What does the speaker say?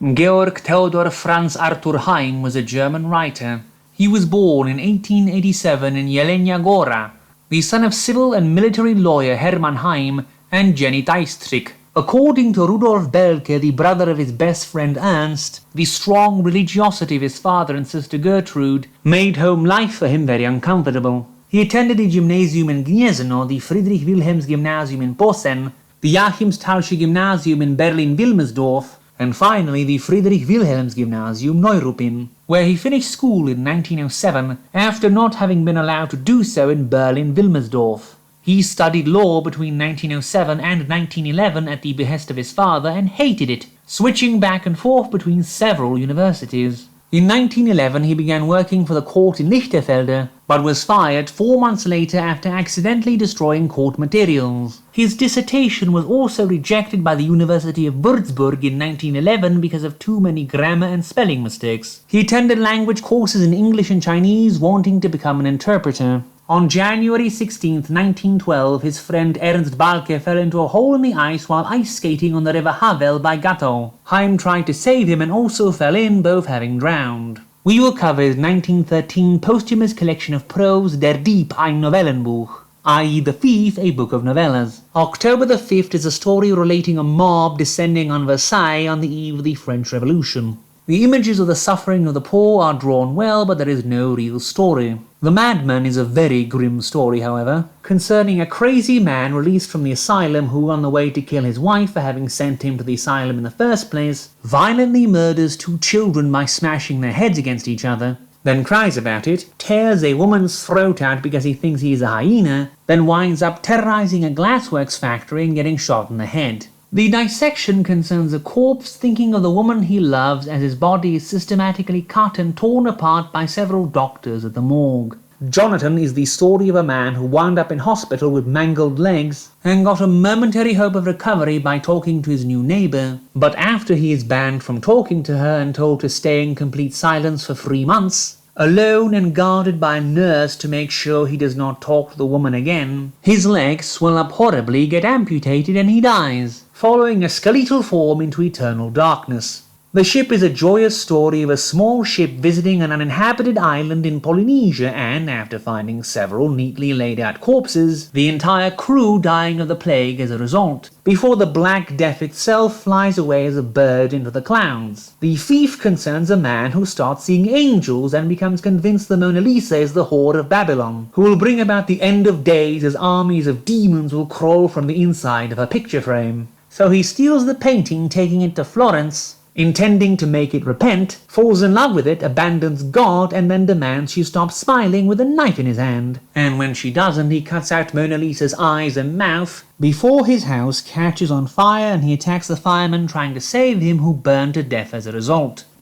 Georg Theodor Franz Arthur Heym was a German writer. He was born in 1887 in Jelenia Góra, the son of civil and military lawyer Hermann Heym and Jenny Deistrich. According to Rudolf Belke, the brother of his best friend Ernst, the strong religiosity of his father and sister Gertrude made home life for him very uncomfortable. He attended the gymnasium in Gniezno, the Friedrich Wilhelms Gymnasium in Posen, the Joachimsthalsche Gymnasium in Berlin-Wilmersdorf, and finally the Friedrich Wilhelms Gymnasium Neuruppin, where he finished school in 1907 after not having been allowed to do so in Berlin-Wilmersdorf. He studied law between 1907 and 1911 at the behest of his father and hated it, switching back and forth between several universities. In 1911 he began working for the court in Lichterfelde, but was fired 4 months later after accidentally destroying court materials. His dissertation was also rejected by the University of Würzburg in 1911 because of too many grammar and spelling mistakes. He attended language courses in English and Chinese, wanting to become an interpreter. On January 16, 1912, his friend Ernst Balke fell into a hole in the ice while ice skating on the river Havel by Gatto. Heym tried to save him and also fell in, both having drowned. We will cover his 1913 posthumous collection of prose, Der Dieb, ein Novellenbuch, i.e. The Thief, a book of novellas. October the 5th is a story relating a mob descending on Versailles on the eve of the French Revolution. The images of the suffering of the poor are drawn well, but there is no real story. The Madman is a very grim story, however, concerning a crazy man released from the asylum who, on the way to kill his wife for having sent him to the asylum in the first place, violently murders 2 children by smashing their heads against each other, then cries about it, tears a woman's throat out because he thinks he is a hyena, then winds up terrorizing a glassworks factory and getting shot in the head. The dissection concerns a corpse thinking of the woman he loves as his body is systematically cut and torn apart by several doctors at the morgue. Jonathan is the story of a man who wound up in hospital with mangled legs and got a momentary hope of recovery by talking to his new neighbour, but after he is banned from talking to her and told to stay in complete silence for 3 months, alone and guarded by a nurse to make sure he does not talk to the woman again, his legs swell up horribly, get amputated, and he dies, following a skeletal form into eternal darkness. The ship is a joyous story of a small ship visiting an uninhabited island in Polynesia and, after finding several neatly laid out corpses, the entire crew dying of the plague as a result, before the Black Death itself flies away as a bird into the clouds. The Thief concerns a man who starts seeing angels and becomes convinced the Mona Lisa is the whore of Babylon, who will bring about the end of days as armies of demons will crawl from the inside of her picture frame. So he steals the painting, taking it to Florence, intending to make it repent, falls in love with it, abandons God, and then demands she stop smiling with a knife in his hand. And when she doesn't, he cuts out Mona Lisa's eyes and mouth before his house catches on fire and he attacks the fireman trying to save him, who burn to death as a result.